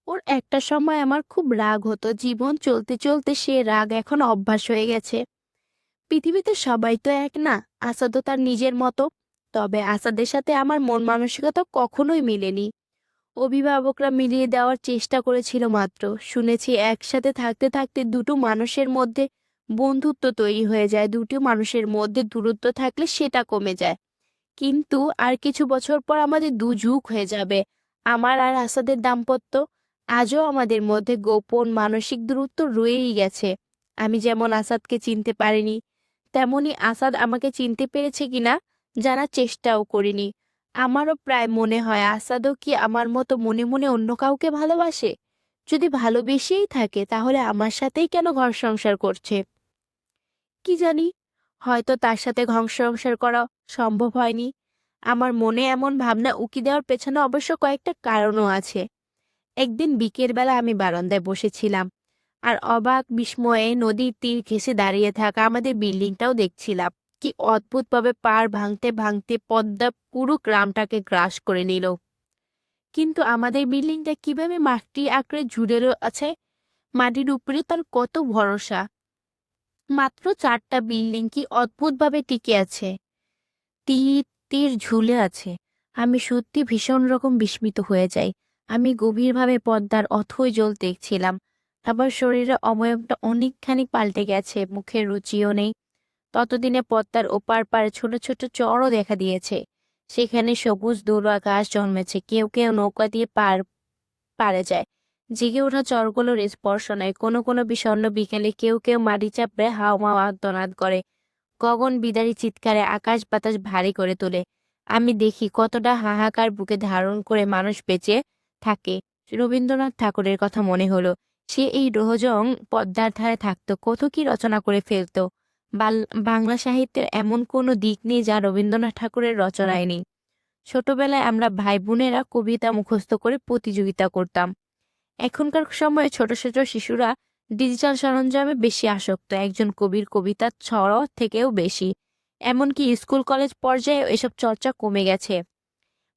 ওর একটা সময় আমার খুব রাগ হতো। জীবন চলতে চলতে সে রাগ এখন অভ্যাস হয়ে গেছে। পৃথিবীতে সবাই তো এক না। আসাদও তার নিজের মতো। তবে আসাদের সাথে আমার মন মানসিকতা কখনোই মেলেনি। অভিভাবকরা মিলিয়ে দেওয়ার চেষ্টা করেছিল মাত্র। শুনেছি একসাথে থাকতে থাকতে দুটো মানুষের মধ্যে বন্ধুত্ব তৈরি হয়ে যায়, দুটো মানুষের মধ্যে দূরত্ব থাকলে সেটা কমে যায়। কিন্তু আর কিছু বছর পর আমাদের দুযুগ হয়ে যাবে। আমার আর আসাদের দাম্পত্য। আজও আমাদের মধ্যে গোপন মানসিক দূরত্ব রয়েই গেছে। আমি যেমন আসাদকে চিনতে পারিনি, তেমনি আসাদ আমাকে চিনতে পেরেছে কিনা জানার চেষ্টাও করিনি। আমারও প্রায় মনে হয় আসাদও কি আমার মতো মনে মনে অন্য কাউকে ভালোবাসে। যদি ভালোবেসেই থাকে তাহলে আমার সাথেই কেন ঘর সংসার করছে? কি জানি, হয়তো তার সাথে ঘর সংসার করা সম্ভব হয়নি। আমার মনে এমন ভাবনা উকি দেওয়ার পেছনে অবশ্য কয়েকটা কারণও আছে। একদিন বিকেল বেলা আমি বারান্দায় বসেছিলাম আর অবাক বিস্ময়ে নদীর তীর ঘেঁষে দাঁড়িয়ে থাকা আমাদের বিল্ডিংটাও দেখছিলাম। কি অদ্ভুতভাবে পাড় ভাঙতে ভাঙতে পদ্মা পুরো গ্রামটাকে গ্রাস করে নিল। কিন্তু আমাদের বিল্ডিংটা কিভাবে মাটি আঁকড়ে ঝুলে আছে? মাটির উপরে তার কত ভরসা। মাত্র 4টা বিল্ডিং কি অদ্ভুতভাবে টিকে আছে, তীর তীর ঝুলে আছে। আমি সত্যি ভীষণ রকম বিস্মিত হয়ে যাই। আমি গভীরভাবে পদ্মার অথই জল দেখছিলাম। আবার শরীরের অবয়বটা অনেকখানি পাল্টে গেছে, মুখের রুচিও নেই। ততদিনে পদ্মার ওপার পারে ছোট ছোট চরও দেখা দিয়েছে। সেখানে সবুজ দূর্বা ঘাস জন্মেছে, কেউ কেউ নৌকা দিয়ে পারে যায়। জেগে ওঠা চরগুলোর স্পর্শ নেয়। কোনো কোনো বিষণ্ণ বিকেলে কেউ কেউ মাটি চাপড়ে হাওয়া আর্তনাদ করে। গগন বিদারী চিৎকারে আকাশ বাতাস ভারী করে তোলে। আমি দেখি কতটা হাহাকার বুকে ধারণ করে মানুষ বেঁচে থাকে। রবীন্দ্রনাথ ঠাকুরের কথা মনে হলো। সে এই রোহজং পদ্মার ধারে থাকতো, কত কি রচনা করে ফেলতো। বাংলা সাহিত্যের এমন কোনো দিক নেই যা রবীন্দ্রনাথ ঠাকুরের রচনায় নেই। ছোটবেলায় আমরা ভাই বোনেরা কবিতা মুখস্থ করে প্রতিযোগিতা করতাম। এখনকার সময়ে ছোট ছোট শিশুরা ডিজিটাল সরঞ্জামে বেশি আসক্ত, একজন কবির কবিতার ছড়া থেকেও বেশি। এমনকি স্কুল কলেজ পর্যায়ে এসব চর্চা কমে গেছে।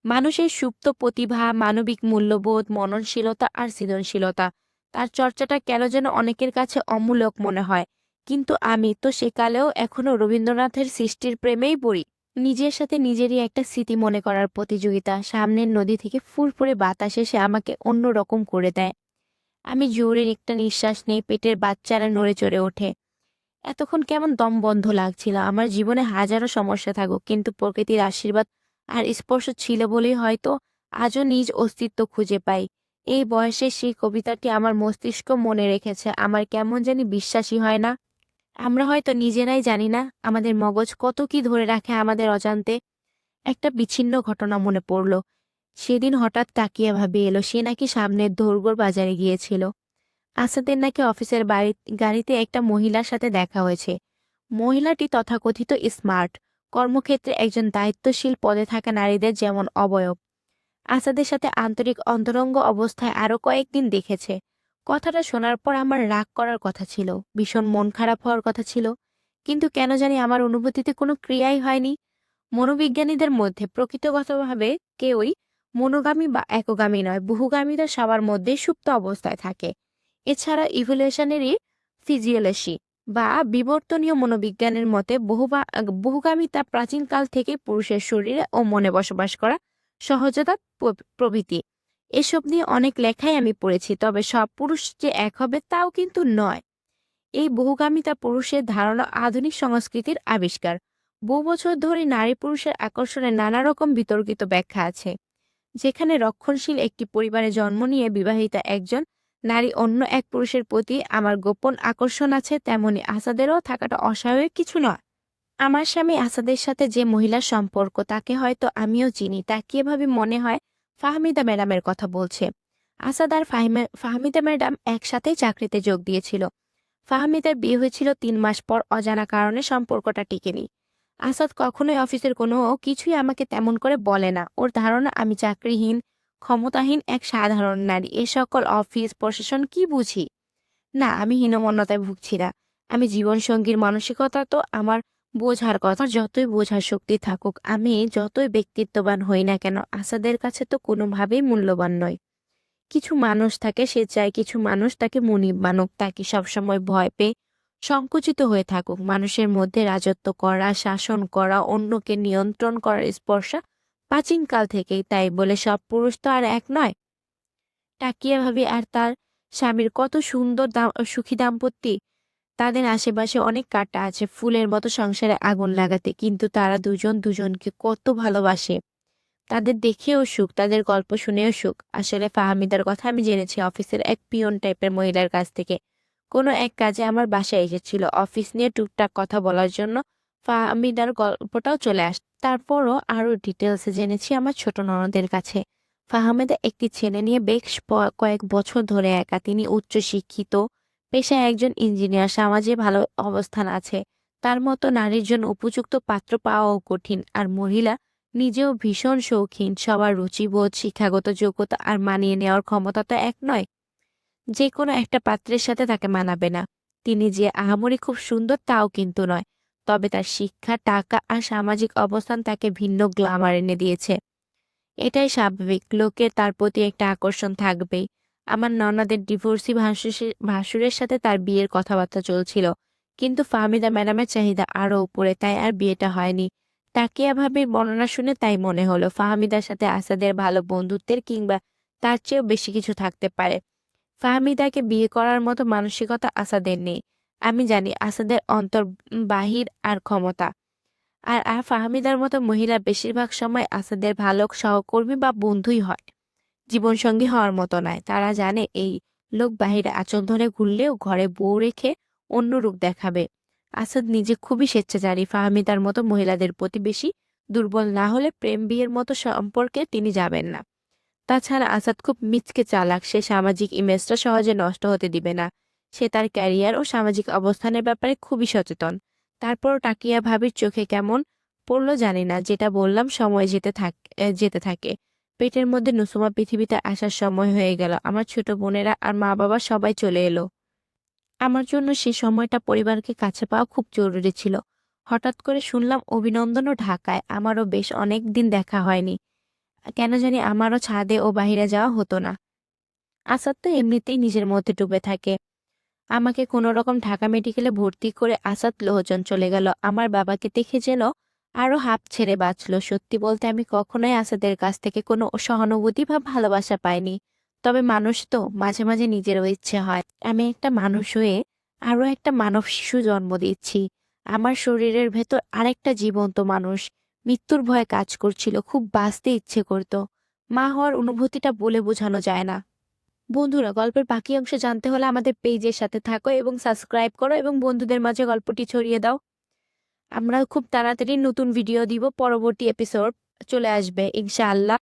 মানুষের সুপ্ত প্রতিভা, মানবিক মূল্যবোধ, মননশীলতা আর সৃজনশীলতা, তার চর্চাটা কেন যেন অনেকের কাছে অমূলক মনে হয়। কিন্তু আমি তো সেকালেও এখনো রবীন্দ্রনাথের সৃষ্টির প্রেমেই পড়ি। নিজের সাথে নিজেরই একটা স্মৃতি মনে করার প্রতিযোগিতা। সামনের নদী থেকে ফুরফুরে বাতাস এসে আমাকে অন্য রকম করে দেয়। আমি জোরে একটা নিঃশ্বাস নেই, পেটের বাচ্চারা নড়ে চড়ে ওঠে। এতক্ষণ কেমন দম বন্ধ লাগছিল। আমার জীবনে হাজারো সমস্যা থাকুক, কিন্তু প্রকৃতির আশীর্বাদ আর স্পর্শ ছিল বলেই হয়তো আজও নিজ অস্তিত্ব খুঁজে পাই। এই বয়সে সেই কবিতাটি আমার মস্তিষ্ক মনে রেখেছে। আমার কেমন জানি বিশ্বাসই হয় না। আমরা হয়তো নিজেরাই জানি না আমাদের মগজ কত কি ধরে রাখে আমাদের অজান্তে। একটা বিচ্ছিন্ন ঘটনা মনে পড়ল। সেদিন হঠাৎ তাকিয়ে ভাবি এলো, সে নাকি সামনের দৌড়গোড় বাজারে গিয়েছিল। আসাদের নাকি অফিসের গাড়িতে একটা মহিলার সাথে দেখা হয়েছে। মহিলাটি তথাকথিত স্মার্ট, কর্মক্ষেত্রে একজন দায়িত্বশীল পদে থাকা নারীদের যেমন অবয়ব। আসাদের সাথে আন্তরিক অন্তরঙ্গ অবস্থায় আরো কয়েকদিন দেখেছে। কথাটা শোনার পর আমার রাগ করার কথা ছিল, ভীষণ মন খারাপ হওয়ার কথা ছিল। কিন্তু কেন জানি আমার অনুভূতিতে কোনো ক্রিয়াই হয়নি। মনোবিজ্ঞানীদের মধ্যে প্রকৃতগতভাবে কেউই মনোগামী বা একগামী নয়, বহুগামীরা সবার মধ্যে সুপ্ত অবস্থায় থাকে। এছাড়া ইভলিউশনারি ফিজিওলজি বা বিবর্তনীয় মনোবিজ্ঞানের মতে বহুগামিতা প্রাচীনকাল থেকে পুরুষের শরীরে ও মনে বসবাস করা সহজতা প্রভৃতি। এসব নিয়ে অনেক লেখাই আমি পড়েছি, তবে সব পুরুষ যে এক হবে তাও কিন্তু নয়। এই বহুগামিতা পুরুষের ধারণা আধুনিক সংস্কৃতির আবিষ্কার। বহু বছর ধরে নারী পুরুষের আকর্ষণের নানা রকম বিতর্কিত ব্যাখ্যা আছে। যেখানে রক্ষণশীল একটি পরিবারে জন্ম নিয়ে বিবাহিতা একজন নারী অন্য এক পুরুষের প্রতি আমার গোপন আকর্ষণ আছে, তেমনি আসাদেরও থাকাটা অস্বাভাবিক কিছু নয়। আমার স্বামী আসাদের সাথে যে মহিলার সম্পর্ক, তাকে হয়তো আমিও চিনি। তাকে এভাবে মনে হয় ফাহমিদা ম্যাডামের কথা বলছে। আসাদ আর ফাহমিদা ম্যাডাম একসাথেই চাকরিতে যোগ দিয়েছিল। ফাহমিদার বিয়ে হয়েছিল 3 মাস পর। অজানা কারণে সম্পর্কটা টিকেনি। আসাদ কখনোই অফিসের কোনো কিছুই আমাকে তেমন করে বলে না। ওর ধারণা আমি চাকরিহীন, ক্ষমতাহীন এক সাধারণ নারী। এ সকল অফিস প্রশাসন কি বুঝি? না, আমি হীনমন্যতায় ভুগছি না। আমি জীবনসঙ্গীর মানসিকতা তো আমার বোঝার কথা। যতই বোঝার শক্তি থাকুক, আমি যতই ব্যক্তিত্ববান হই না কেন, আসাদের কাছে তো কোনোভাবেই মূল্যবান নয়। কিছু মানুষ থাকে সে চায় কিছু মানুষ তাকে মুনিব মানুক, তাকে সবসময় ভয় পেয়ে সংকুচিত হয়ে থাকুক। মানুষের মধ্যে রাজত্ব করা, শাসন করা, অন্যকে নিয়ন্ত্রণ করার স্পর্শা প্রাচীনকাল থেকেই। তাই বলে সব পুরুষ তো আর এক নয়। টাকিয়া ভাবি আর তার স্বামীর কত সুন্দর সুখী দাম্পত্য। তাদের আশেপাশে অনেক কাঁটা আছে ফুলের মতো সংসারে আগুন লাগাতে, কিন্তু তারা দুজন দুজনকে কত ভালোবাসে। তাদের দেখেও সুখ, তাদের গল্প শুনেও সুখ। আসলে ফাহামিদার কথা আমি জেনেছি অফিসের এক পিয়ন টাইপের মহিলার কাছ থেকে। কোনো এক কাজে আমার বাসায় এসেছিল, অফিস নিয়ে টুকটাক কথা বলার জন্য। ফাহামিদার গল্পটাও চলে আসে। তারপরও আরো ডিটেলসে জেনেছি আমার ছোট ননদের কাছে। ফাহামিদা একটি ছেলে নিয়ে বেশ কয়েক বছর ধরে একা। তিনি উচ্চ শিক্ষিত, পেশায় একজন ইঞ্জিনিয়ার, সমাজে ভালো অবস্থান আছে। তার মতো নারীর জন্য উপযুক্ত পাত্র পাওয়াও কঠিন। আর মহিলা নিজেও ভীষণ শৌখিন। সবার রুচিবোধ, শিক্ষাগত যোগ্যতা আর মানিয়ে নেওয়ার ক্ষমতা তো এক নয়। যে কোনো একটা পাত্রের সাথে তাকে মানাবে না। তিনি যে আহামরি খুব সুন্দর তাও কিন্তু নয়, তবে তার শিক্ষা, টাকা আর সামাজিক অবস্থান তাকে ভিন্ন গ্ল্যামার এনে দিয়েছে। এটাই স্বাভাবিক, লোকের তার প্রতি একটা আকর্ষণ থাকবেই। আমার ননদের ডিভোর্সি ভাসুরের সাথে তার বিয়ের কথাবার্তা চলছিল, কিন্তু ফাহমিদা ম্যাডামের চাহিদা আরো উপরে, তাই আর বিয়েটা হয়নি। তাকিয়া ভাবির বর্ণনা শুনে তাই মনে হলো ফাহমিদার সাথে আসাদের ভালো বন্ধুত্বের কিংবা তার চেয়েও বেশি কিছু থাকতে পারে। ফাহমিদাকে বিয়ে করার মতো মানসিকতা আসাদের নেই। আমি জানি আসাদের অন্তর বাহির আর ক্ষমতা। আর ফাহমিদার মতো মহিলা বেশিরভাগ সময় আসাদের ভালো সহকর্মী বা বন্ধুই হয়, জীবনসঙ্গী হওয়ার মতো নয়। তারা জানে এই লোক বাহিরে আঁচল ধরে ঘুরলেও ঘরে বউ রেখে অন্য রূপ দেখাবে। আসাদ নিজে খুবই স্বেচ্ছাচারী, ফাহমিদার মতো মহিলাদের প্রতি বেশি দুর্বল না হলে প্রেম বিয়ের মতো সম্পর্কে তিনি যাবেন না। তাছাড়া আসাদ খুব মিচকে চালাক, সে সামাজিক ইমেজটা সহজে নষ্ট হতে দিবে না। সে তার ক্যারিয়ার ও সামাজিক অবস্থানের ব্যাপারে খুবই সচেতন। তারপরও টাকিয়া ভাবির চোখে কেমন পড়লো জানি না, যেটা বললাম সময় যেতে থাকে। পেটের মধ্যে নুসুমা পৃথিবীতে আসার সময় হয়ে গেল। আমার ছোট বোনেরা আর মা বাবা সবাই চলে এলো। আমার জন্য সে সময়টা পরিবারকে কাছে পাওয়া খুব জরুরি ছিল। হঠাৎ করে শুনলাম অভিনন্দনও ঢাকায়। আমারও বেশ অনেক দিন দেখা হয়নি। কেন জানি আমারও ছাদে ও বাহিরে যাওয়া হতো না। আসাদ তো এমনিতেই নিজের মধ্যে ডুবে থাকে। আমাকে কোনো রকম ঢাকা মেডিকেলে ভর্তি করে আসাদ লোহজন চলে গেল। আমার বাবাকে দেখে যেন আরো হাঁপ ছেড়ে বাঁচল। সত্যি বলতে আমি কখনোই আসাদের কাছ থেকে কোনো সহানুভূতি বা ভালোবাসা পাইনি। তবে মানুষ তো, মাঝে মাঝে নিজেরও ইচ্ছে হয় আমি একটা মানুষ হয়ে আরো একটা মানব শিশু জন্ম দিচ্ছি। আমার শরীরের ভেতর আরেকটা জীবন্ত মানুষ মৃত্যুর ভয়ে কাজ করছিল, খুব বাঁচতে ইচ্ছে করতো। মা হওয়ার অনুভূতিটা বলে বোঝানো যায় না। বন্ধুরা, গল্পের বাকি অংশ জানতে হলে আমাদের পেজের সাথে থাকো এবং সাবস্ক্রাইব করো এবং বন্ধুদের মাঝে গল্পটি ছড়িয়ে দাও। আমরা খুব তাড়াতাড়ি নতুন ভিডিও দিব, পরবর্তী এপিসোড চলে আসবে ইনশাআল্লাহ।